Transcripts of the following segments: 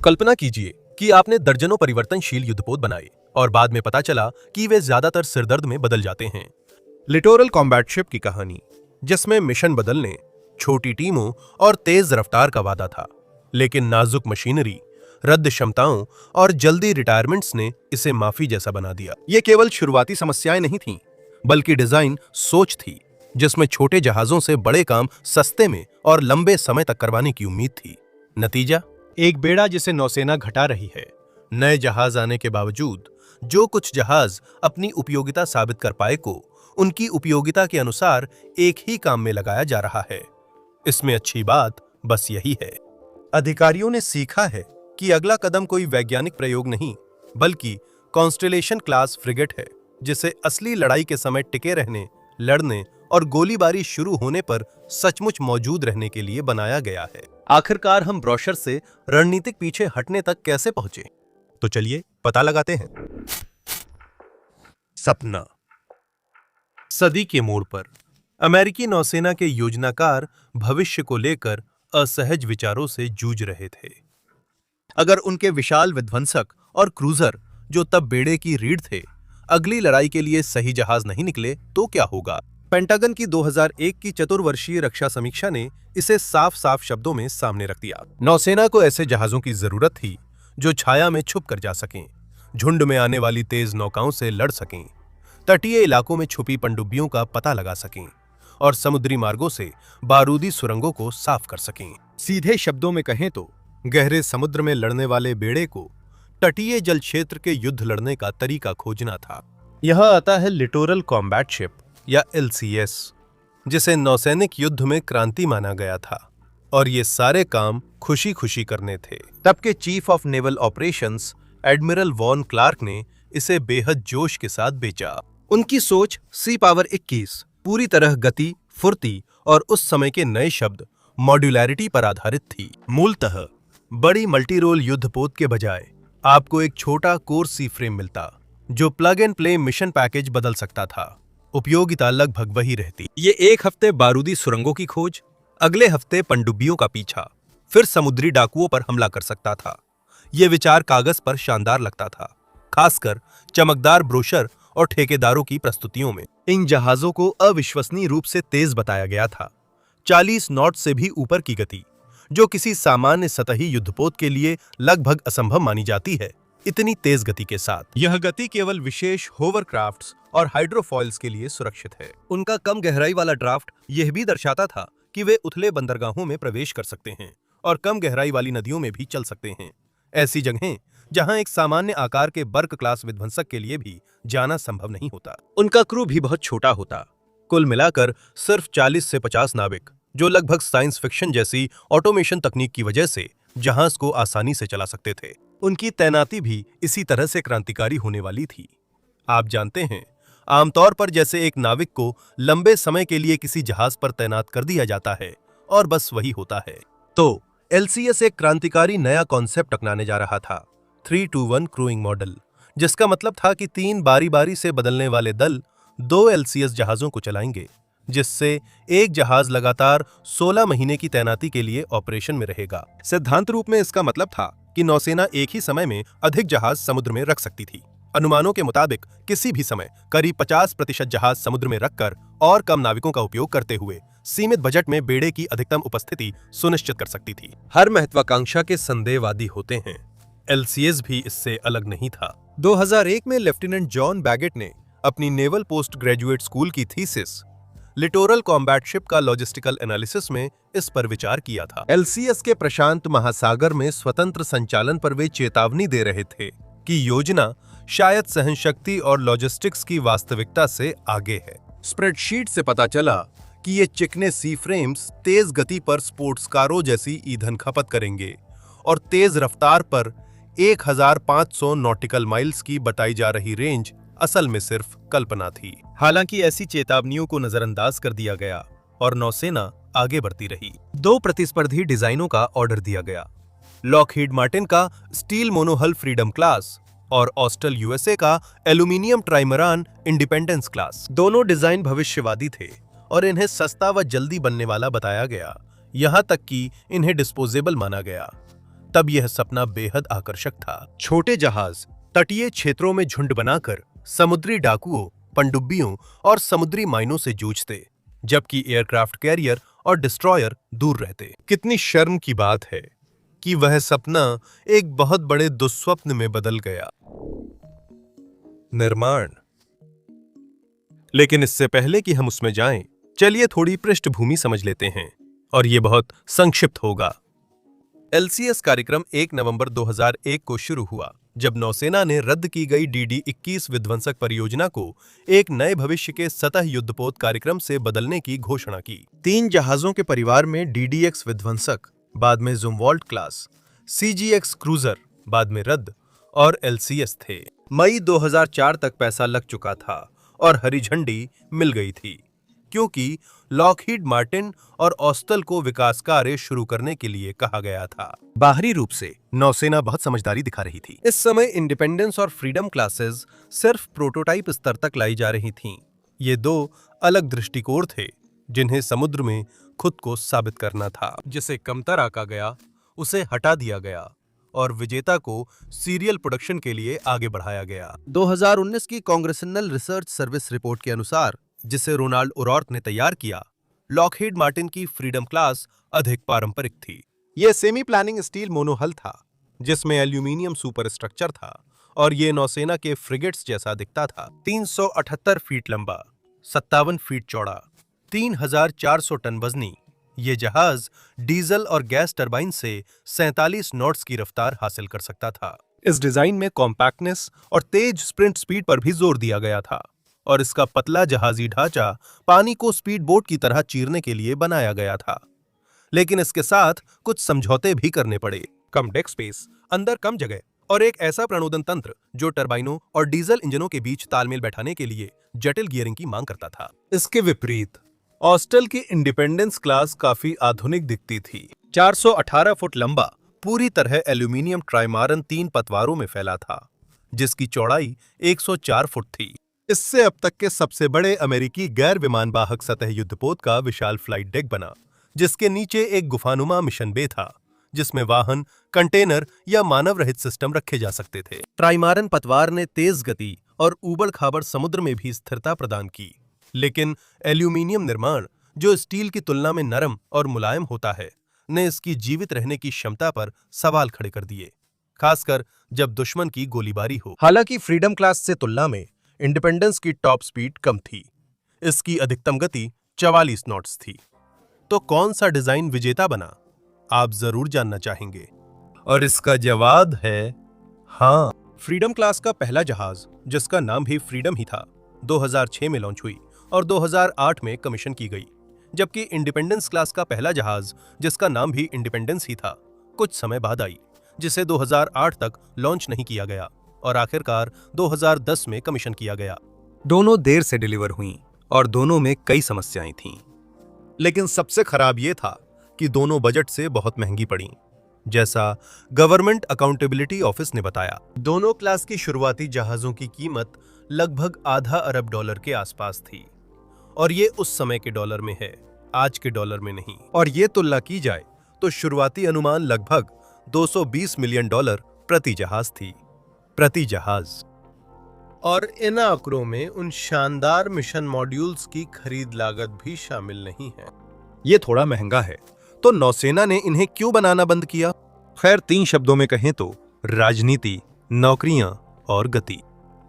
कल्पना कीजिए कि आपने दर्जनों परिवर्तनशील युद्धपोत बनाए और बाद में पता चला कि वे ज्यादातर सिरदर्द में बदल जाते हैं। लिटोरल कॉम्बैट शिप की कहानी, जिसमें मिशन बदलने, छोटी टीमों और तेज रफ्तार का वादा था, लेकिन नाजुक मशीनरी, रद्द क्षमताओं और जल्दी रिटायरमेंट्स ने इसे माफी जैसा बना दिया। ये केवल शुरुआती समस्याएं नहीं थीं, बल्कि डिजाइन सोच थी, जिसमें छोटे जहाजों से बड़े काम सस्ते में और लंबे समय तक करवाने की उम्मीद थी। नतीजा, एक बेड़ा जिसे नौसेना घटा रही है। नए जहाज आने के बावजूद जो कुछ जहाज अपनी उपयोगिता साबित कर पाए को उनकी उपयोगिता के अनुसार एक ही काम में लगाया जा रहा है। इसमें अच्छी बात बस यही है, अधिकारियों ने सीखा है कि अगला कदम कोई वैज्ञानिक प्रयोग नहीं, बल्कि कॉन्स्टेलेशन क्लास फ्रिगेट है, जिसे असली लड़ाई के समय टिके रहने, लड़ने और गोलीबारी शुरू होने पर सचमुच मौजूद रहने के लिए बनाया गया है। आखिरकार हम ब्रोशर से रणनीतिक पीछे हटने तक कैसे पहुंचे? तो चलिए पता लगाते हैं। सपना। सदी के मोड़ पर अमेरिकी नौसेना के योजनाकार भविष्य को लेकर असहज विचारों से जूझ रहे थे। अगर उनके विशाल विध्वंसक और क्रूजर, जो तब बेड़े की रीढ़ थे, अगली लड़ाई के लिए सही जहाज नहीं निकले तो क्या होगा? पेंटागन की 2001 की चतुर्वर्षीय रक्षा समीक्षा ने इसे साफ साफ शब्दों में सामने रख दिया। नौसेना को ऐसे जहाजों की जरूरत थी जो छाया में छुप कर जा सकें, झुंड में आने वाली तेज नौकाओं से लड़ सकें, तटीय इलाकों में छुपी पनडुब्बियों का पता लगा सकें और समुद्री मार्गों से बारूदी सुरंगों को साफ कर सकें। सीधे शब्दों में कहें तो गहरे समुद्र में लड़ने वाले बेड़े को तटीय जल क्षेत्र के युद्ध लड़ने का तरीका खोजना था। यह आता है लिटोरल कॉम्बैट शिप या LCS, जिसे नौसैनिक युद्ध में क्रांति माना गया था, और ये सारे काम खुशी खुशी करने थे। तब के chief of naval operations admiral Vern Clark ने इसे बेहद जोश के साथ बेचा। उनकी सोच सी पावर 21 पूरी तरह गति, फुर्ती और उस समय के नए शब्द मॉड्यूलैरिटी पर आधारित थी। मूलतः बड़ी मल्टीरोल युद्धपोत के बजाय आपको एक छोटा कोर सी फ्रेम मिलता, जो plug and play mission package बदल सकता था। उपयोगिता लगभग वही रहती। ये एक हफ्ते बारूदी सुरंगों की खोज, अगले हफ्ते पनडुब्बियों का पीछा, फिर समुद्री डाकुओं पर हमला कर सकता था। ये विचार कागज पर शानदार लगता था, खासकर चमकदार ब्रोशर और ठेकेदारों की प्रस्तुतियों में। इन जहाजों को अविश्वसनीय रूप से तेज बताया गया था, 40 नॉट से भी ऊपर की गति, जो किसी सामान्य सतही युद्धपोत के लिए लगभग असंभव मानी जाती है। इतनी तेज गति के साथ यह गति केवल विशेष होवरक्राफ्ट्स और हाइड्रोफॉइल्स के लिए सुरक्षित है। उनका कम गहराई वाला ड्राफ्ट यह भी दर्शाता था कि वे उथले बंदरगाहों में प्रवेश कर सकते हैं और कम गहराई वाली नदियों में भी चल सकते हैं, ऐसी जगहें जहां एक सामान्य आकार के बर्क क्लास विध्वंसक के लिए भी जाना संभव नहीं होता। उनका क्रू भी बहुत छोटा होता, कुल मिलाकर सिर्फ 40 से 50 नाविक, जो लगभग साइंस फिक्शन जैसी ऑटोमेशन तकनीक की वजह से जहाज को आसानी से चला सकते थे। उनकी तैनाती भी इसी तरह से क्रांतिकारी होने वाली थी। आप जानते हैं, आमतौर पर जैसे एक नाविक को लंबे समय के लिए किसी जहाज पर तैनात कर दिया जाता है और बस वही होता है, तो LCS एक क्रांतिकारी नया कॉन्सेप्ट अपनाने जा रहा था, 3-to-1 क्रूइंग मॉडल, जिसका मतलब था कि 3 बारी बारी से बदलने वाले दल 2 LCS जहाजों को चलाएंगे, जिससे एक जहाज लगातार 16 महीने की तैनाती के लिए ऑपरेशन में रहेगा। सिद्धांत रूप में इसका मतलब था कि नौसेना एक ही समय में अधिक जहाज समुद्र में रख सकती थी। अनुमानों के मुताबिक किसी भी समय करीब 50% जहाज समुद्र में रखकर और कम नाविकों का उपयोग करते हुए सीमित बजट में बेड़े की अधिकतम उपस्थिति सुनिश्चित कर सकती थी। हर महत्वाकांक्षा के संदेहवादी होते हैं, LCS भी इससे अलग नहीं था। 2001 में लेफ्टिनेंट जॉन बैगेट ने अपनी नेवल पोस्ट ग्रेजुएट स्कूल की थीसिस लिटोरल कॉम्बैट शिप का लॉजिस्टिकल एनालिसिस में इस पर विचार किया था। LCS के प्रशांत महासागर में स्वतंत्र संचालन पर वे चेतावनी दे रहे थे कि योजना शायद सहनशक्ति और लॉजिस्टिक्स की वास्तविकता से आगे है। स्प्रेडशीट से पता चला कि ये चिकने सी फ्रेम्स तेज गति पर स्पोर्ट्स कारों जैसी ईंधन खपत करेंगे और तेज रफ्तार पर 1500 नॉटिकल माइल्स की बताई जा रही रेंज असल में सिर्फ कल्पना थी। हालांकि ऐसी चेतावनियों को नजरअंदाज कर दिया गया और नौसेना आगे बढ़ती रही। 2 प्रतिस्पर्धी डिजाइनों का ऑर्डर दिया गया, लॉकहीड मार्टिन का स्टील मोनोहल फ्रीडम क्लास और ऑस्टल USA का एल्यूमिनियम ट्राइमरान इंडिपेंडेंस क्लास। दोनों डिजाइन भविष्यवादी थे और इन्हें सस्ता व जल्दी बनने वाला बताया गया, यहां तक कि इन्हें डिस्पोजेबल माना गया। तब यह सपना बेहद आकर्षक था। छोटे जहाज तटीय क्षेत्रों में झुंड बनाकर समुद्री डाकुओं, पनडुब्बियों और समुद्री माइनों से जूझते, जबकि एयरक्राफ्ट कैरियर और डिस्ट्रॉयर दूर रहते। कितनी शर्म की बात है कि वह सपना एक बहुत बड़े दुस्वप्न में बदल गया। निर्माण। लेकिन इससे पहले कि हम उसमें जाएं, चलिए थोड़ी पृष्ठभूमि समझ लेते हैं, और ये बहुत संक्षिप्त होगा। LCS कार्यक्रम 1 नवंबर 2001 को शुरू हुआ, जब नौसेना ने रद्द की गई DD-21 विध्वंसक परियोजना को एक नए भविष्य के सतह युद्धपोत कार्यक्रम से बदलने की घोषणा की। 3 जहाजों के परिवार में DDX विध्वंसक, बाद में जुमवॉल्ट क्लास, CGX क्रूजर, बाद में रद्द, और LCS थे। मई 2004 तक पैसा लग चुका था और हरी झंडी मिल गई थी, क्योंकि लॉकहीड मार्टिन और ऑस्टल को विकास कार्य शुरू करने के लिए कहा गया था। बाहरी रूप से नौसेना बहुत समझदारी दिखा रही थी। इस समय इंडिपेंडेंस और फ्रीडम क्लासेस सिर्फ प्रोटोटाइप स्तर तक लाई जा रही थीं। ये 2 अलग दृष्टिकोण थे जिन्हें समुद्र में खुद को साबित करना था। जिसे कमतर आंका गया उसे हटा दिया गया और विजेता को सीरियल प्रोडक्शन के लिए आगे बढ़ाया गया। 2019 की कांग्रेशनल रिसर्च सर्विस रिपोर्ट के अनुसार, जिसे रोनाल्ड ओरॉर्क ने तैयार किया, लॉकहीड मार्टिन की फ्रीडम क्लास अधिक पारंपरिक थी। यह सेमी प्लानिंग स्टील मोनोहल था, जिसमें एल्यूमिनियम सुपरस्ट्रक्चर था, और ये नौसेना के फ्रिगेट्स जैसा दिखता था। 378 फीट लंबा, 57 फीट चौड़ा, 3400 टन वजनी, ये जहाज डीजल और गैस टरबाइन से 47 नॉट्स की रफ्तार हासिल कर सकता था। इस डिजाइन में कॉम्पैक्टनेस और तेज स्प्रिंट स्पीड पर भी जोर दिया गया था, और इसका पतला जहाजी ढांचा पानी को स्पीड बोट की तरह चीरने के लिए बनाया गया था। लेकिन इसके साथ कुछ समझौते भी करने पड़े। कम डेक स्पेस, अंदर कम जगह, और एक ऐसा प्रणोदन तंत्र जो टरबाइनों और डीजल इंजनों के बीच तालमेल बैठाने के लिए जटिल गियरिंग की मांग करता था। इसके विपरीत ऑस्टल की इंडिपेंडेंस क्लास काफी आधुनिक दिखती थी। 418 फुट लंबा, पूरी तरह एल्यूमिनियम ट्राइमारन 3 पतवारों में फैला था, जिसकी चौड़ाई 104 फुट थी। इससे अब तक के सबसे बड़े अमेरिकी गैर विमान वाहक सतह युद्धपोत का विशाल फ्लाइट डेक बना, जिसके नीचे एक गुफानुमा मिशन बे था, जिसमें वाहन, कंटेनर या मानव रहित सिस्टम रखे जा सकते थे। ट्राइमारन पतवार ने तेज गति और ऊबड़-खाबड़ समुद्र में भी स्थिरता प्रदान की, लेकिन एल्यूमिनियम निर्माण, जो स्टील की तुलना में नरम और मुलायम होता है, ने इसकी जीवित रहने की क्षमता पर सवाल खड़े कर दिए, खासकर जब दुश्मन की गोलीबारी हो। हालांकि फ्रीडम क्लास से तुलना में इंडिपेंडेंस की टॉप स्पीड कम थी। इसकी अधिकतम गति 44 नॉट्स थी। तो कौन सा डिजाइन विजेता बना, आप जरूर जानना चाहेंगे, और इसका जवाब है हाँ। फ्रीडम क्लास का पहला जहाज, जिसका नाम भी फ्रीडम ही था, 2006 में लॉन्च हुई और 2008 में कमीशन की गई, जबकि इंडिपेंडेंस क्लास का पहला जहाज, जिसका नाम भी इंडिपेंडेंस ही था, कुछ समय बाद आई, जिसे 2008 तक लॉन्च नहीं किया गया और आखिरकार 2010 में कमीशन किया गया। दोनों देर से डिलीवर हुईं और दोनों में कई समस्याएं थीं। लेकिन सबसे खराब यह था कि दोनों बजट से बहुत महंगी पड़ीं, जैसा गवर्नमेंट अकाउंटेबिलिटी ऑफिस ने बताया। दोनों क्लास की शुरुआती जहाजों की कीमत लगभग $0.5 अरब के आसपास थी, और ये उस समय के डॉलर में है, आज के डॉलर में नहीं। और ये तुलना की जाए तो शुरुआती अनुमान लगभग $220 मिलियन प्रति जहाज थी, प्रति जहाज। और इन आंकड़ों में उन शानदार मिशन मॉड्यूल्स की खरीद लागत भी शामिल नहीं है। ये थोड़ा महंगा है, तो नौसेना ने इन्हें क्यों बनाना बंद किया? खैर, 3 शब्दों में कहें तो राजनीति, नौकरियां और गति।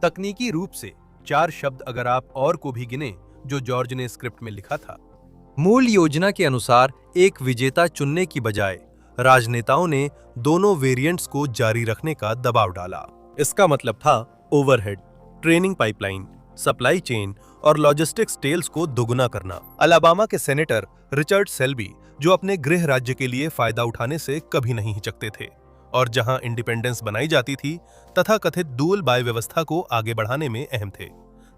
तकनीकी रूप से 4 शब्द अगर आप और को भी गिने, जो जॉर्ज ने स्क्रिप्ट में लिखा था। मूल योजना के अनुसार एक विजेता चुनने की बजाय राजनेताओं ने दोनों वेरिएंट्स को जारी रखने का दबाव डाला। इसका मतलब था overhead, training pipeline, supply chain और लॉजिस्टिक्स टेल्स को दोगुना करना। अलाबामा के सेनेटर रिचर्ड सेल्बी, जो अपने गृह राज्य के लिए फायदा उठाने से कभी नहीं हिचकते थे, और जहां इंडिपेंडेंस बनाई जाती थी, तथाकथित डुअल बाय व्यवस्था को आगे बढ़ाने में अहम थे,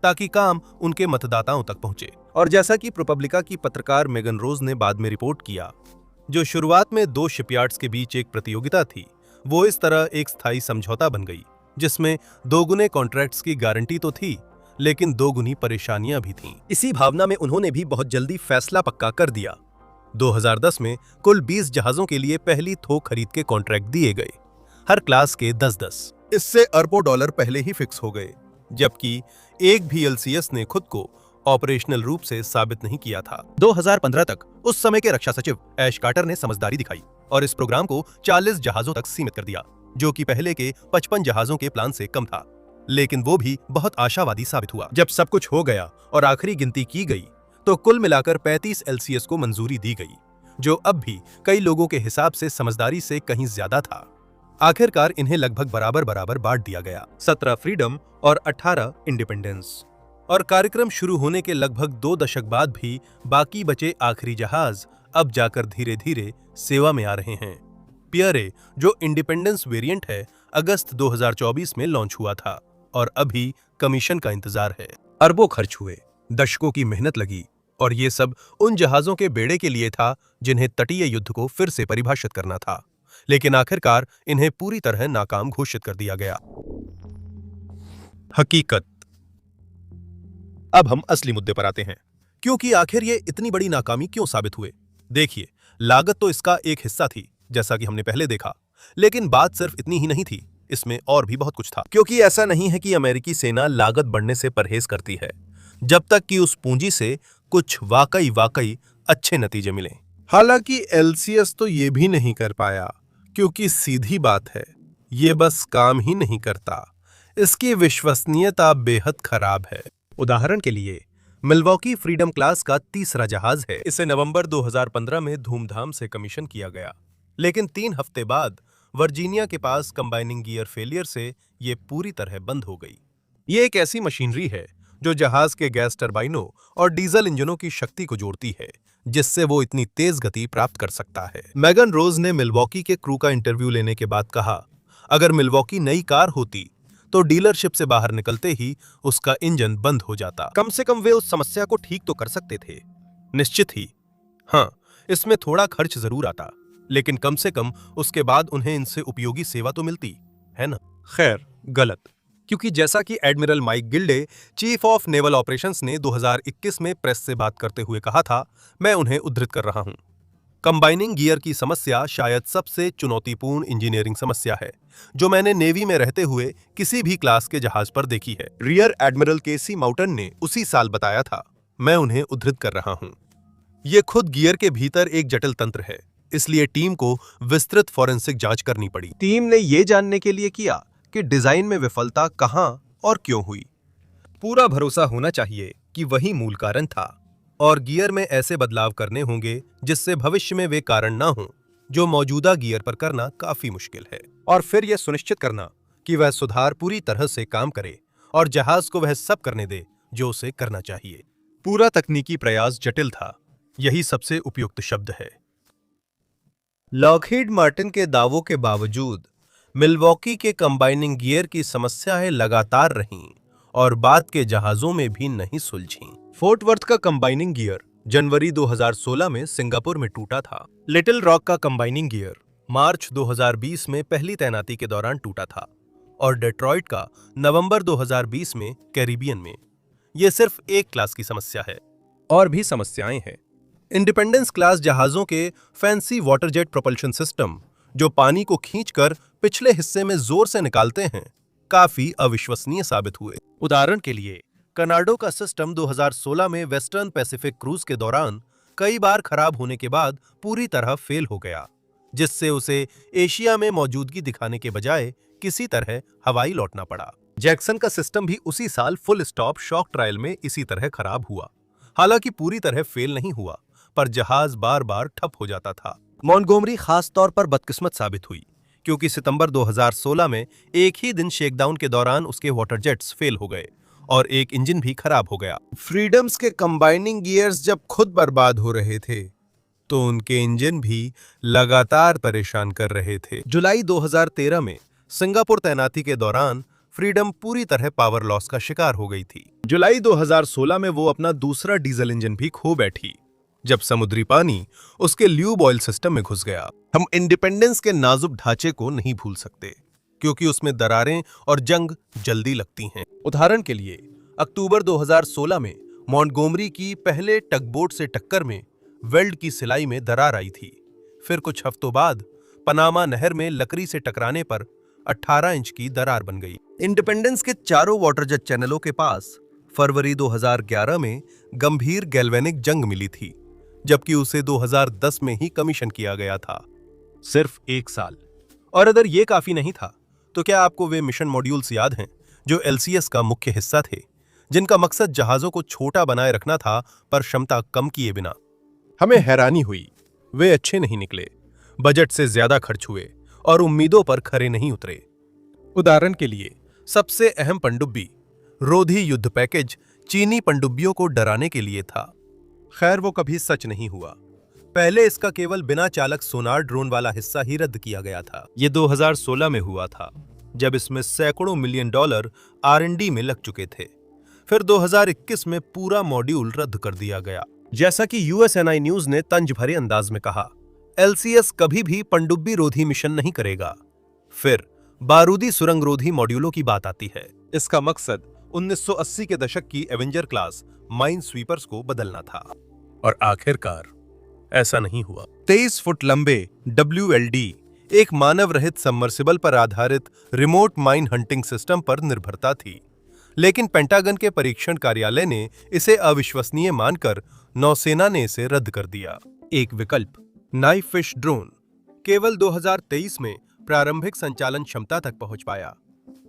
ताकि काम उनके मतदाताओं तक पहुंचे। और जैसा कि प्रोपब्लिका की पत्रकार मेगन रोज ने बाद में रिपोर्ट किया, जो शुरुआत में 2 शिपयार्ड्स के बीच एक प्रतियोगिता थी, वो इस तरह एक स्थायी समझौता बन गई, जिसमें 2 गुने कॉन्ट्रैक्ट्स की गारंटी तो थी, लेकिन 2 गुनी परेशानियां भी थीं। इसी भावना में उन्होंने भी बहुत जल्दी फैसला पक्का कर दिया। 2010 में कुल 20 जहाजों के लिए पहली थोक खरीद के कॉन्ट्रैक्ट दिए गए, हर क्लास के 10-10। इससे अरबों डॉलर पहले ही फिक्स हो गए, जबकि एक भी एलसीएस ने खुद को ऑपरेशनल रूप से साबित नहीं किया था। 2015 तक उस समय के रक्षा सचिव ऐश कार्टर ने समझदारी दिखाई और इस प्रोग्राम को 40 जहाजों तक सीमित कर दिया, जो कि पहले के 55 जहाजों के प्लान से कम था। लेकिन वो भी बहुत आशावादी साबित हुआ। जब सब कुछ हो गया और आखिरी गिनती की गई तो कुल मिलाकर 35 एलसीएस को मंजूरी दी गई, जो अब भी कई लोगों के हिसाब से समझदारी से कहीं ज्यादा था। आखिरकार इन्हें लगभग बराबर बराबर बांट दिया गया, 17 फ्रीडम और 18 इंडिपेंडेंस। और कार्यक्रम शुरू होने के लगभग 2 दशक बाद भी बाकी बचे आखिरी जहाज अब जाकर धीरे धीरे सेवा में आ रहे हैं। पियरे, जो इंडिपेंडेंस वेरिएंट है, अगस्त 2024 में लॉन्च हुआ था और अभी कमीशन का इंतजार है। अरबों खर्च हुए, दशकों की मेहनत लगी और ये सब उन जहाजों के बेड़े के लिए था जिन्हें तटीय युद्ध को फिर से परिभाषित करना था, लेकिन आखिरकार इन्हें पूरी तरह नाकाम घोषित कर दिया गया। हकीकत। अब हम असली मुद्दे पर आते हैं, क्योंकि आखिर ये इतनी बड़ी नाकामी क्यों साबित हुए। देखिए, लागत तो इसका एक हिस्सा थी, जैसा कि हमने पहले देखा, लेकिन बात सिर्फ इतनी ही नहीं थी, इसमें और भी बहुत कुछ था। क्योंकि ऐसा नहीं है कि अमेरिकी सेना लागत बढ़ने से परहेज करती है, जब तक कि उस पूंजी से कुछ वाकई अच्छे नतीजे मिले। हालांकि एलसीएस तो ये भी नहीं कर पाया, क्योंकि सीधी बात है, ये बस काम ही नहीं करता, इसकी विश्वसनीयता बेहद खराब है। उदाहरण के लिए, मिल्वॉकी फ्रीडम क्लास का तीसरा जहाज है। इसे नवंबर 2015 में धूमधाम से कमीशन किया गया, लेकिन 3 हफ्ते बाद वर्जीनिया के पास कंबाइनिंग गियर फेलियर से ये पूरी तरह बंद हो गई। ये एक ऐसी मशीनरी है जो जहाज के गैस टरबाइनों और डीजल इंजनों की शक्ति को जोड़ती है, जिससे वो इतनी तेज गति प्राप्त कर सकता है। मेगन रोज ने मिल्वॉकी के क्रू का इंटरव्यू लेने के बाद कहा, अगर मिल्वॉकी नई कार होती तो डीलरशिप से बाहर निकलते ही उसका इंजन बंद हो जाता। कम से कम वे उस समस्या को ठीक तो कर सकते थे। निश्चित ही, हाँ, इसमें थोड़ा खर्च जरूर आता, लेकिन कम से कम उसके बाद उन्हें इनसे उपयोगी सेवा तो मिलती है ना। खैर, गलत, क्योंकि जैसा कि admiral Mike Gilday, chief of naval operations ने 2021 में प्रेस से बात करते हुए कहा था, मैं उन्हें उद्धृत कर रहा हूं, कंबाइनिंग गियर की समस्या शायद सबसे चुनौतीपूर्ण इंजीनियरिंग समस्या है जो मैंने नेवी में रहते हुए किसी भी क्लास के जहाज पर देखी है। रियर एडमिरल केसी माउटन ने उसी साल बताया था, मैं उन्हें उद्धृत कर रहा हूं। यह खुद गियर के भीतर एक जटिल तंत्र है, इसलिए टीम को विस्तृत फॉरेंसिक जांच करनी पड़ी। टीम ने यह जानने के लिए किया कि डिजाइन में विफलता कहां और क्यों हुई। पूरा भरोसा होना चाहिए कि वही मूल कारण था, और गियर में ऐसे बदलाव करने होंगे जिससे भविष्य में वे कारण ना हों जो मौजूदा गियर पर करना काफी मुश्किल है, और फिर यह सुनिश्चित करना कि वह सुधार पूरी तरह से काम करे और जहाज को वह सब करने दे जो उसे करना चाहिए। पूरा तकनीकी प्रयास जटिल था, यही सबसे उपयुक्त शब्द है। लॉकहीड मार्टिन के दावों के बावजूद मिल्वॉकी के कंबाइनिंग गियर की समस्याएं लगातार रहीं और बाद के जहाजों में भी नहीं सुलझीं। फोर्ट वर्थ का कंबाइनिंग गियर जनवरी 2016 में सिंगापुर में टूटा था। लिटिल रॉक का कंबाइनिंग गियर मार्च 2020 में पहली तैनाती के दौरान टूटा था, और डेट्रॉइट का नवंबर 2020 में कैरिबियन में। यह सिर्फ एक क्लास की समस्या है, और भी समस्याएं हैं। इंडिपेंडेंस क्लास जहाजों के fancy water jet propulsion system, जो पानी को खींचकर पिछले हिस्से में जोर से निकालते हैं, काफी अविश्वसनीय साबित हुए। उदाहरण के लिए, कनाडो का सिस्टम 2016 में वेस्टर्न पैसिफिक क्रूज के दौरान कई बार खराब होने के बाद पूरी तरह फेल हो गया, जिससे उसे एशिया में मौजूदगी दिखाने के बजाय किसी तरह हवाई लौटना पड़ा। जैक्सन का सिस्टम भी उसी साल फुल स्टॉप शॉक ट्रायल में इसी तरह खराब हुआ। हालांकि पूरी तरह फेल नहीं हुआ, पर जहाज बार बार ठप हो जाता था। मॉन्टगोमरी खास तौर पर बदकिस्मत साबित हुई, क्योंकि सितंबर 2016 में एक ही दिन शेकडाउन के दौरान उसके वाटर जेट्स फेल हो गए और एक इंजन भी खराब हो गया। फ्रीडम्स के कंबाइनिंग गियर्स जब खुद बर्बाद हो रहे थे, तो उनके इंजन भी लगातार परेशान कर रहे थे। जुलाई 2013 में सिंगापुर तैनाती के दौरान फ्रीडम पूरी तरह पावर लॉस का शिकार हो गई थी। जुलाई 2016 में वो अपना दूसरा डीजल इंजन भी खो बैठी, जब समुद्री पानी उसके ल्यूब ऑयल सिस्टम में घुस गया। हम इंडिपेंडेंस के नाजुक ढांचे को नहीं भूल सकते, क्योंकि उसमें दरारें और जंग जल्दी लगती हैं। उदाहरण के लिए, अक्टूबर 2016 में मॉन्टगोमरी की पहले टगबोट से टक्कर में वेल्ड की सिलाई में दरार आई थी। फिर कुछ हफ्तों बाद पनामा नहर में लकड़ी से टकराने पर 18 इंच की दरार बन गई। इंडिपेंडेंस के चारों वाटर जेट चैनलों के पास फरवरी 2011 में गंभीर गैल्वेनिक जंग मिली थी, जबकि उसे 2010 में ही कमीशन किया गया था। सिर्फ 1 साल। और अगर ये काफी नहीं था, तो क्या आपको वे मिशन मॉड्यूल्स याद हैं जो एलसीएस का मुख्य हिस्सा थे, जिनका मकसद जहाजों को छोटा बनाए रखना था पर क्षमता कम किए बिना? हमें हैरानी हुई, वे अच्छे नहीं निकले, बजट से ज्यादा खर्च हुए और उम्मीदों पर खरे नहीं उतरे। उदाहरण के लिए सबसे अहम पनडुब्बी रोधी युद्ध पैकेज चीनी पनडुब्बियों को डराने के लिए था। खैर, वो कभी सच नहीं हुआ। पहले इसका केवल बिना चालक सोनार ड्रोन वाला हिस्सा ही रद्द किया गया था। ये 2016 में हुआ था, जब इसमें सैकड़ों मिलियन डॉलर R&D में लग चुके थे। फिर 2021 में पूरा मॉड्यूल रद्द कर दिया गया। जैसा कि USNI न्यूज ने तंज भरे अंदाज में कहा, LCS कभी भी पनडुब्बी रोधी मिशन नहीं करेगा। फिर बारूदी सुरंग रोधी मॉड्यूलों की बात आती है। इसका मकसद 1980 के दशक की एवेंजर क्लास माइन स्वीपर्स को बदलना था, और आखिरकार ऐसा नहीं हुआ। 23 फुट लंबे WLD एक मानव रहित सबमर्सिबल पर आधारित रिमोट माइन हंटिंग सिस्टम पर निर्भरता थी, लेकिन पेंटागन के परीक्षण कार्यालय ने इसे अविश्वसनीय मानकर नौसेना ने इसे रद्द कर दिया। एक विकल्प नाइफ फिश ड्रोन केवल 2023 में प्रारंभिक संचालन क्षमता तक पहुंच पाया।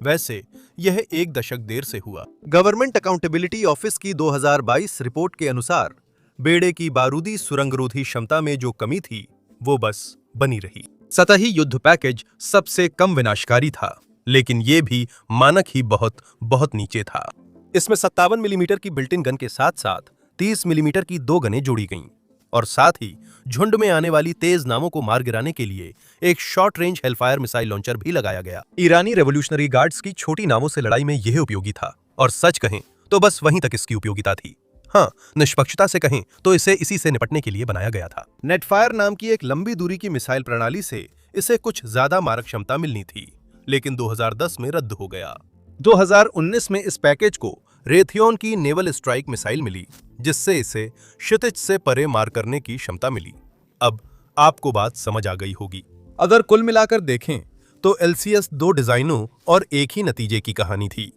वैसे यह 1 दशक देर से हुआ। गवर्नमेंट अकाउंटेबिलिटी ऑफिस की 2022 रिपोर्ट के अनुसार बेड़े की बारूदी सुरंगरोधी क्षमता में जो कमी थी, वो बस बनी रही। सतही युद्ध पैकेज सबसे कम विनाशकारी था, लेकिन ये भी मानक ही बहुत बहुत नीचे था। इसमें 57 मिलीमीटर की बिल्ट इन गन के साथ साथ 30 मिलीमीटर की 2 गनें जोड़ी गईं, और साथ ही झुंड में आने वाली तेज नावों को मार गिराने के लिए एक short range Hellfire missile launcher भी लगाया गया। ईरानी रेवोल्यूशनरी गार्ड्स की छोटी नावों से लड़ाई में यह उपयोगी था, और सच कहें तो बस वहीं तक इसकी उपयोगिता थी। हाँ, निष्पक्षता से कहें तो इसे इसी से निपटने के लिए बनाया गया था। नेटफायर नाम की एक लंबी दूरी की मिसाइल प्रणाली से इसे कुछ ज्यादा मारक क्षमता मिलनी थी, लेकिन 2010 में रद्द हो गया। 2019 में इस पैकेज को रेथियोन की नेवल स्ट्राइक मिसाइल मिली, जिससे इसे क्षितिज से परे मार करने की क्षमता मिली। अब आपको बात समझ आ गई होगी। अगर कुल मिलाकर देखें तो LCS 2 डिजाइनों और एक ही नतीजे की कहानी थी।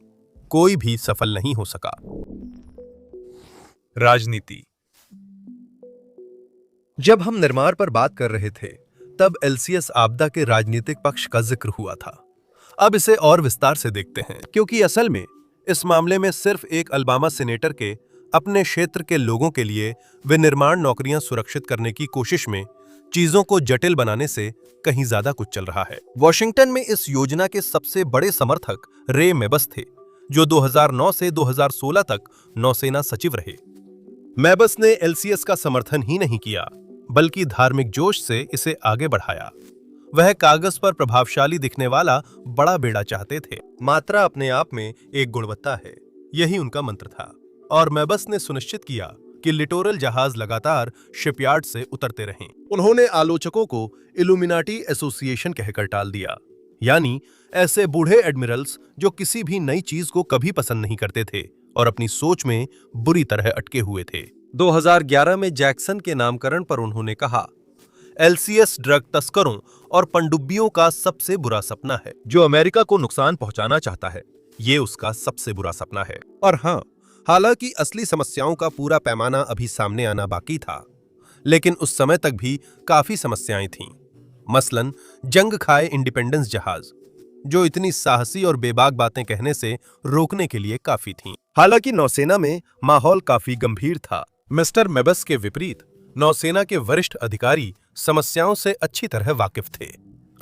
कोई भी सफल नहीं हो सका। राजनीति। जब हम निर्माण पर बात कर रहे थे, तब LCS आपदा के राजनीतिक पक्ष का जिक्र हुआ था। अब इसे और विस्तार से देखते हैं, क्योंकि असल में इस मामले में सिर्फ एक अल्बामा सीनेटर के अपने क्षेत्र के लोगों के लिए विनिर्माण नौकरियां सुरक्षित करने की कोशिश में चीजों को जटिल बनाने से कहीं ज्यादा कुछ चल रहा है। वॉशिंगटन में इस योजना के सबसे बड़े समर्थक रे मेबस थे, जो 2009 से 2016 तक नौसेना सचिव रहे। मेबस ने LCS का समर्थन ही नहीं किया, बल्कि धार्मिक जोश से इसे आगे बढ़ाया। वह कागज पर प्रभावशाली दिखने वाला बड़ा बेड़ा चाहते थे। मात्रा अपने आप में एक गुणवत्ता है, यही उनका मंत्र था। और मेबस ने सुनिश्चित किया कि लिटोरल जहाज लगातार शिपयार्ड से उतरते रहें। उन्होंने आलोचकों को इल्यूमिनाटी एसोसिएशन कहकर टाल दिया, यानी ऐसे बूढ़े एडमिरल्स जो किसी भी नई चीज को कभी पसंद नहीं करते थे और अपनी सोच में बुरी तरह अटके हुए थे। 2011 में जैक्सन के नामकरण पर उन्होंने कहा, LCS ड्रग तस्करों और पनडुब्बियों का सबसे बुरा सपना है। जो अमेरिका को नुकसान पहुंचाना चाहता है, ये उसका सबसे बुरा सपना है। और हाँ, हालांकि असली समस्याओं का पूरा पैमाना अभी सामने आना बाकी था, लेकिन उस समय तक भी काफी समस्याएं थीं। मसलन जंग खाए इंडिपेंडेंस जहाज, जो इतनी साहसी और बेबाक बातें कहने से रोकने के लिए काफी थीं। हालांकि नौसेना में माहौल काफी गंभीर था। मिस्टर मेबस के विपरीत नौसेना के वरिष्ठ अधिकारी समस्याओं से अच्छी तरह वाकिफ थे,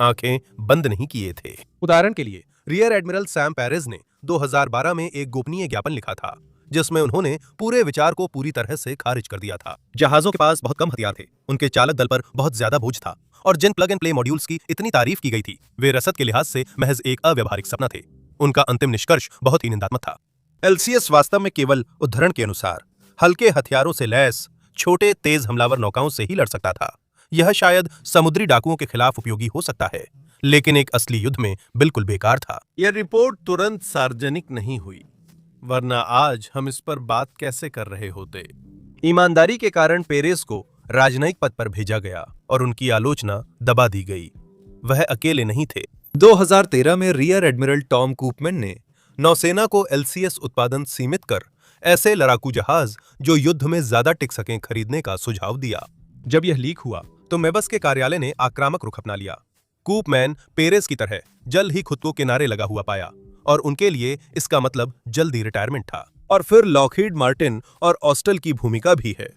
आंखें बंद नहीं किए थे। उदाहरण के लिए रियर एडमिरल सैम पेरेज ने 2012 में एक गोपनीय ज्ञापन लिखा था, जिसमें उन्होंने पूरे विचार को पूरी तरह से खारिज कर दिया था। जहाजों के पास बहुत कम हथियार थे, उनके चालक दल पर बहुत ज्यादा बोझ था, और जिन प्लग एंड प्ले मॉड्यूल्स की इतनी तारीफ की गई थी, वे रसद के लिहाज से महज एक अव्यावहारिक सपना थे। उनका अंतिम निष्कर्ष बहुत ही निंदात्मक था। LCS वास्तव में केवल उद्धरण के अनुसार हल्के हथियारों से लैस छोटे तेज हमलावर नौकाओं से ही लड़ सकता था। यह शायद समुद्री डाकुओं के खिलाफ उपयोगी हो सकता है, लेकिन एक असली युद्ध में बिल्कुल बेकार था। यह रिपोर्ट तुरंत सार्वजनिक नहीं हुई, वरना आज हम इस पर बात कैसे कर रहे होते। ईमानदारी के कारण पेरेस को राजनयिक पद पर भेजा गया और उनकी आलोचना दबा दी गई। वह अकेले नहीं थे। 2013 में रियर एडमिरल टॉम कूपमैन ने नौसेना को एलसीएस उत्पादन सीमित कर ऐसे लड़ाकू जहाज जो युद्ध में ज्यादा टिक सकें खरीदने का सुझाव दिया। जब यह लीक हुआ तो मेबस के कार्यालय ने आक्रामक रुख अपना लिया। कूपमैन पेरेस की तरह जल्द ही खुद को किनारे लगा हुआ पाया और उनके लिए इसका मतलब जल्दी रिटायरमेंट था। और फिर लॉकहीड मार्टिन और ऑस्टल की भूमिका भी है,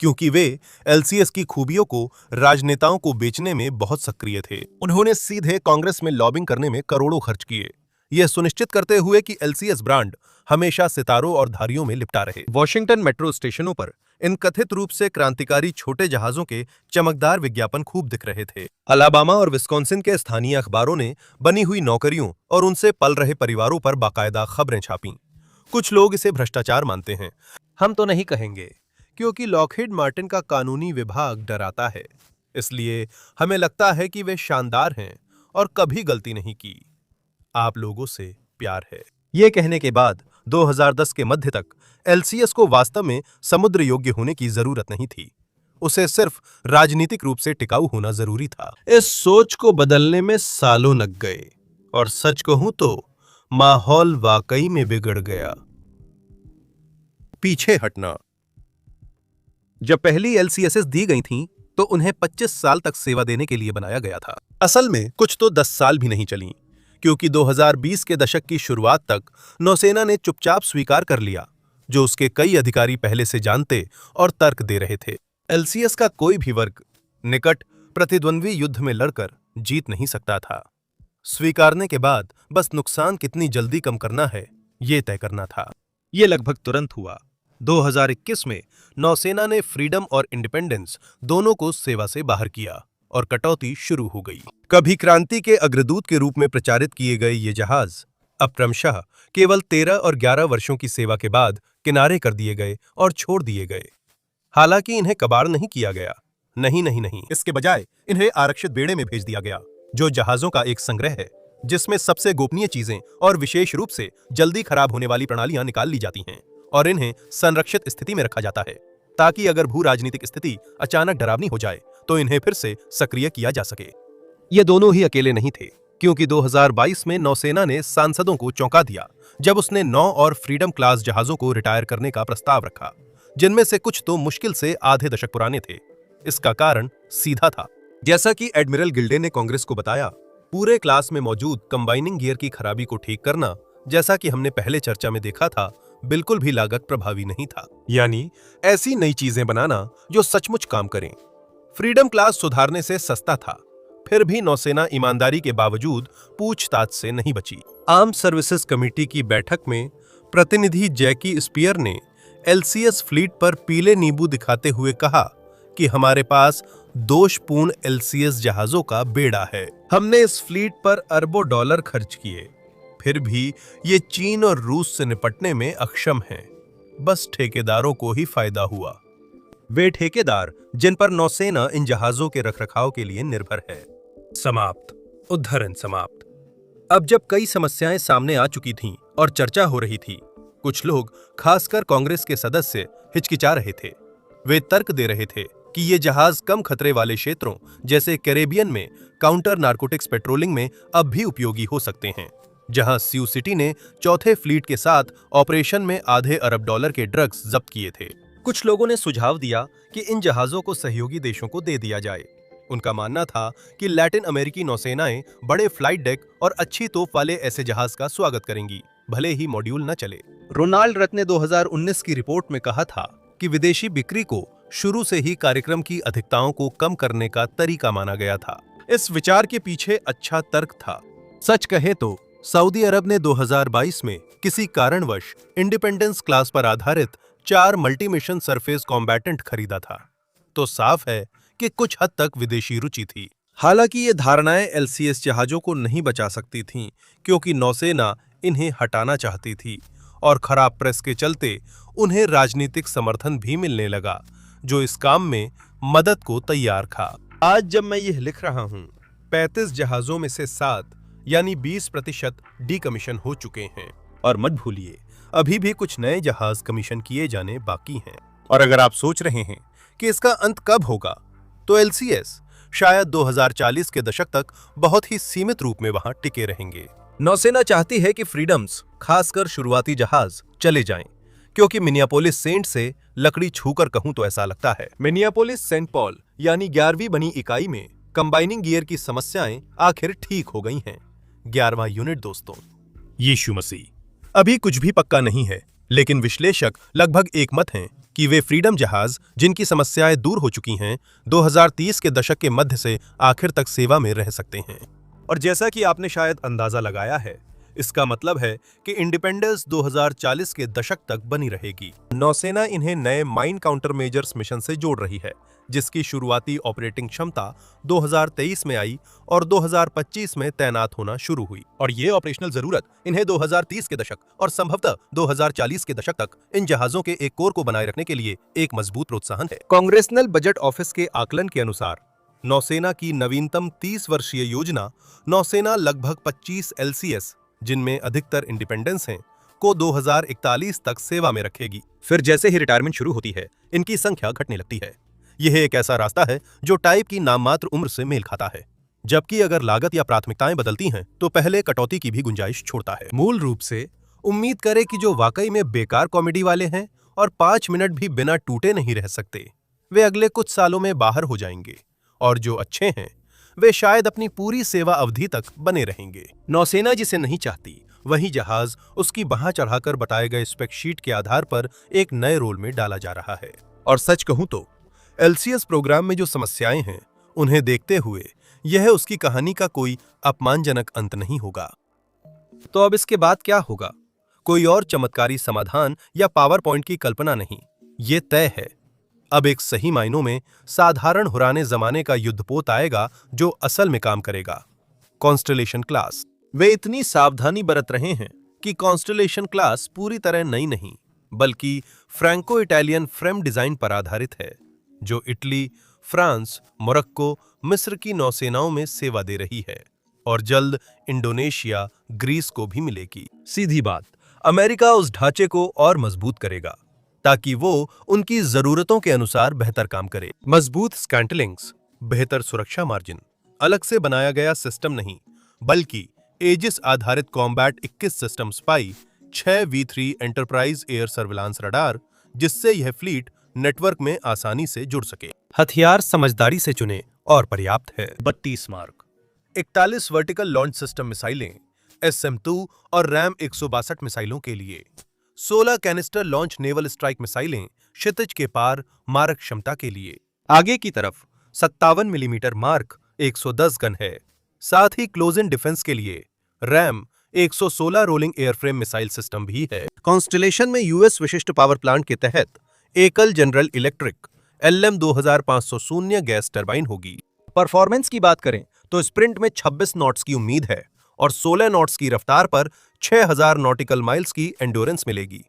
क्योंकि वे एलसीएस की खूबियों को राजनेताओं को बेचने में बहुत सक्रिय थे। उन्होंने सीधे कांग्रेस में लॉबिंग करने में करोड़ों खर्च किए, यह सुनिश्चित करते हुए कि एलसीएस ब्रांड हमेशा सितारों और धारियों में लिपटा रहे। वॉशिंगटन मेट्रो स्टेशनों पर इन कथित रूप से क्रांतिकारी छोटे जहाजों के चमकदार विज्ञापन खूब दिख रहे थे। अलाबामा और विस्कॉन्सिन के स्थानीय अखबारों ने बनी हुई नौकरियों और उनसे पल रहे परिवारों पर बाकायदा खबरें छापीं। कुछ लोग इसे भ्रष्टाचार मानते हैं, हम तो नहीं कहेंगे, क्योंकि लॉकहीड मार्टिन का कानूनी विभाग डराता है, इसलिए हमें लगता है कि वे शानदार हैं और कभी गलती नहीं की। आप लोगों से प्यार है। ये कहने के बाद 2010 के मध्य तक एलसीएस को वास्तव में समुद्र योग्य होने की जरूरत नहीं थी, उसे सिर्फ राजनीतिक रूप से टिकाऊ होना जरूरी था। इस सोच को बदलने में सालों लग गए और सच कहूं तो माहौल वाकई में बिगड़ गया। पीछे हटना। जब पहली एलसीएसएस दी गई थीं, तो उन्हें 25 साल तक सेवा देने के लिए बनाया गया था। असल में कुछ तो 10 साल भी नहीं चलीं, क्योंकि 2020 के दशक की शुरुआत तक नौसेना ने चुपचाप स्वीकार कर लिया, जो उसके कई अधिकारी पहले से जानते और तर्क दे रहे थे। एलसीएस का कोई भी वर्ग निकट प्रतिद्वंद्वी युद्ध में लड़कर जीत नहीं सकता था। स्वीकारने के बाद बस नुकसान कितनी जल्दी कम करना है, ये तय करना था। ये लगभग तुरंत हुआ। 2021 में नौसेना ने फ्रीडम और इंडिपेंडेंस दोनों को सेवा से बाहर किया और कटौती शुरू हो गई। कभी क्रांति के अग्रदूत के रूप में प्रचारित किए गए ये जहाज अब क्रमशः केवल 13 और 11 वर्षों की सेवा के बाद किनारे कर दिए गए और छोड़ दिए गए। हालांकि इन्हें कबाड़ नहीं किया गया, नहीं, इसके बजाय इन्हें आरक्षित बेड़े में भेज दिया गया, जो जहाजों का एक संग्रह है, जिसमें सबसे गोपनीय चीजें और विशेष रूप से जल्दी खराब होने वाली प्रणालियां निकाल ली जाती हैं और इन्हें संरक्षित स्थिति में रखा जाता है, ताकि अगर भू राजनीतिक स्थिति अचानक डरावनी हो जाए तो इन्हें फिर से सक्रिय किया जा सके। ये दोनों ही अकेले नहीं थे, क्योंकि 2022 में नौसेना ने सांसदों को चौंका दिया जब उसने 9 और फ्रीडम क्लास जहाजों को रिटायर करने का प्रस्ताव रखा, जिनमें से कुछ तो मुश्किल से आधे दशक पुराने थे। इसका कारण सीधा था। जैसा कि एडमिरल गिल्डे ने कांग्रेस को बताया, पूरे क्लास में मौजूद कंबाइनिंग गियर की खराबी को ठीक करना, जैसा कि हमने पहले चर्चा में देखा था, बिल्कुल भी लागत प्रभावी नहीं था। यानी ऐसी नई चीजें बनाना जो सचमुच काम करें। फ्रीडम क्लास सुधारने से सस्ता था, फिर भी नौसेना ईमानदारी के बावजूद पूछताछ से नहीं बची। आर्म्ड सर्विसेज कमेटी की बैठक में प्रतिनिधि जैकी स्पियर ने एलसीएस फ्लीट पर पीले नींबू दिखाते हुए कहा कि हमारे पास दोषपूर्ण एलसीएस जहाजों का बेड़ा है। हमने इस फ्लीट पर अरबों डॉलर खर्च किए, फिर भी ये चीन और रूस से निपटने में अक्षम हैं। बस ठेकेदारों को ही फायदा हुआ, वे ठेकेदार जिन पर नौसेना इन जहाजों के रखरखाव के लिए निर्भर है। समाप्त। उद्धरण समाप्त। अब जब कई समस्याएं सामने आ चुकी थीं और चर्चा हो रही थी, कुछ लोग, खासकर कांग्रेस के सदस्य, हिचकिचा रहे थे। वे तर्क दे रहे थे कि ये जहाज कम खतरे वाले क्षेत्रों जैसे कैरेबियन में काउंटर नार्कोटिक्स पेट्रोलिंग में अब भी उपयोगी हो सकते हैं, जहां स्यू सिटी ने चौथे फ्लीट के साथ ऑपरेशन में आधे अरब डॉलर के ड्रग्स जब्त किए थे। कुछ लोगों ने सुझाव दिया कि इन जहाजों को सहयोगी देशों को दे दिया जाए। उनका मानना था कि लैटिन अमेरिकी नौसेनाएं बड़े फ्लाइट डेक और अच्छी तोप वाले ऐसे जहाज का स्वागत करेंगी, भले ही मॉड्यूल न चले। रोनाल्ड रथ ने 2019 की रिपोर्ट में कहा था कि विदेशी बिक्री को शुरू से ही कार्यक्रम की अधिकताओं को कम करने का तरीका माना गया था। इस विचार के पीछे अच्छा तर्क था। सच कहे तो सऊदी अरब ने 2022 में किसी कारणवश इंडिपेंडेंस क्लास पर आधारित 4 मल्टी मिशन सरफेस कॉम्बैटेंट खरीदा था, तो साफ है कि कुछ हद तक विदेशी रुचि थी। हालांकि ये धारणाएं एलसीएस जहाजों को नहीं बचा सकती थीं, क्योंकि नौसेना इन्हें हटाना चाहती थी और खराब प्रेस के चलते उन्हें राजनीतिक समर्थन भी मिलने लगा, जो इस काम में मदद को तैयार था। आज जब मैं यह लिख रहा हूं, 35 जहाजों में से 7 यानी 20% डीकमीशन हो चुके हैं। और मत भूलिए, अभी भी कुछ नए जहाज कमीशन किए जाने बाकी हैं। और अगर आप सोच रहे हैं कि इसका अंत कब होगा, तो एलसीएस शायद 2040 के दशक तक बहुत ही सीमित रूप में वहां टिके रहेंगे। नौसेना चाहती है कि फ्रीडम्स, खासकर शुरुआती जहाज, चले जाएं, क्योंकि मिनियापोलिस सेंट से लकड़ी छूकर कहूं तो ऐसा लगता है मिनियापोलिस सेंट पॉल यानी 11वीं बनी इकाई में कंबाइनिंग गियर की समस्याएं आखिर ठीक हो गई हैं। 11वां यूनिट दोस्तों, यीशु मसीह। अभी कुछ भी पक्का नहीं है, लेकिन विश्लेषक लगभग एक मत हैं कि वे फ्रीडम जहाज जिनकी समस्याएं दूर हो चुकी हैं 2030 के दशक के मध्य से आखिर तक सेवा में रह सकते हैं। और जैसा कि आपने शायद अंदाजा लगाया है, इसका मतलब है कि इंडिपेंडेंस 2040 के दशक तक बनी रहेगी। नौसेना इन्हें नए माइन काउंटर मेजर्स मिशन से जोड़ रही है, जिसकी शुरुआती ऑपरेटिंग क्षमता 2023 में आई और 2025 में तैनात होना शुरू हुई। और ये ऑपरेशनल जरूरत इन्हें 2030 के दशक और संभवतः 2040 के दशक तक इन जहाजों के एक कोर को बनाए रखने के लिए एक मजबूत प्रोत्साहन है। कांग्रेसनल बजट ऑफिस के आकलन के अनुसार नौसेना की नवीनतम 30 वर्षीय योजना नौसेना लगभग 25 एलसीएस, जिनमें अधिकतर इंडिपेंडेंस हैं, को 2041 तक सेवा में रखेगी। फिर जैसे ही रिटायरमेंट शुरू होती है, इनकी संख्या घटने लगती है। यह एक ऐसा रास्ता है जो टाइप की नाममात्र उम्र से मेल खाता है, जबकि अगर लागत या प्राथमिकताएं बदलती हैं तो पहले कटौती की भी गुंजाइश छोड़ता है। मूल रूप से उम्मीद करें कि जो वाकई में बेकार कॉमेडी वाले हैं और 5 मिनट भी बिना टूटे नहीं रह सकते, वे अगले कुछ सालों में बाहर हो जाएंगे, और जो अच्छे हैं वे शायद अपनी पूरी सेवा अवधि तक बने रहेंगे। नौसेना जिसे नहीं चाहती, वही जहाज उसकी बाह चढ़ाकर बताए गए स्पेक शीट के आधार पर एक नए रोल में डाला जा रहा है। और सच कहूं तो एलसीएस प्रोग्राम में जो समस्याएं हैं, उन्हें देखते हुए यह उसकी कहानी का कोई अपमानजनक अंत नहीं होगा। तो अब इसके बाद क्या होगा? कोई और चमत्कारी समाधान या पावर पॉइंट की कल्पना नहीं, ये तय है। अब एक सही मायनों में साधारण हुराने जमाने का युद्धपोत आएगा जो असल में काम करेगा, कॉन्स्टलेशन क्लास। वे इतनी सावधानी बरत रहे हैं कि कॉन्स्टलेशन क्लास पूरी तरह नई नहीं, बल्कि फ्रैंको इटालियन फ्रेम डिजाइन पर आधारित है, जो इटली, फ्रांस, मोरक्को, मिस्र की नौसेनाओं में सेवा दे रही है और जल्द इंडोनेशिया, ग्रीस को भी मिलेगी। सीधी बात, अमेरिका उस ढांचे को और मजबूत करेगा ताकि वो उनकी जरूरतों के अनुसार बेहतर काम करे। मजबूत स्कैंटलिंग्स, बेहतर सुरक्षा मार्जिन, अलग से बनाया गया सिस्टम नहीं, बल्कि एजिस आधारित combat 21 system spy, 6 V3 enterprise air surveillance radar, जिससे यह फ्लीट नेटवर्क में आसानी से जुड़ सके। हथियार समझदारी से चुने और पर्याप्त है। 32 मार्क, 41 वर्टिकल लॉन्च सिस्टम मिसाइलें, SM-2 और रैम 162 मिसाइलों के लिए, 16 कैनिस्टर लॉन्च नेवल स्ट्राइक मिसाइलें क्षितिज के पार मारक क्षमता के लिए। आगे की तरफ 57 मिलीमीटर मार्क 110 गन है। साथ ही क्लोज इन डिफेंस के लिए RAM 116 rolling airframe missile system भी है। कॉन्स्टलेशन में यूएस विशिष्ट पावर प्लांट के तहत एकल general electric LM-2500 gas turbine होगी। परफॉर्मेंस की बात करें तो स्प्रिंट में 26 नॉट्स की उम्मीद है और 16 नॉट्स की रफ्तार पर 6000 नॉटिकल माइल्स की एंड्योरेंस मिलेगी।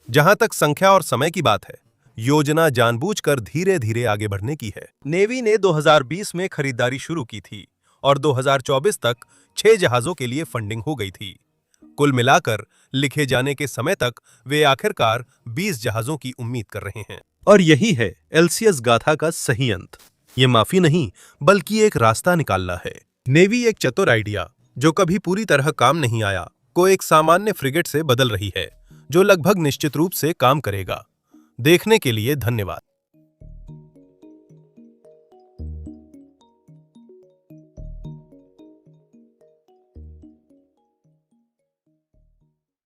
जहां तक संख्या और समय की बात है, योजना जानबूझकर धीरे धीरे आगे बढ़ने की है। नेवी ने 2020 में खरीदारी शुरू की थी और 2024 तक 6 जहाजों के लिए फंडिंग हो गई थी। कुल मिलाकर लिखे जाने के समय तक वे आखिरकार 20 जहाजों की उम्मीद कर रहे हैं। और यही है एलसीएस गाथा का सही अंत। ये माफी नहीं, बल्कि एक रास्ता निकालना है। नेवी एक चतुर आइडिया जो कभी पूरी तरह काम नहीं आया को एक सामान्य फ्रिगेट से बदल रही है, जो लगभग निश्चित रूप से काम करेगा। देखने के लिए धन्यवाद।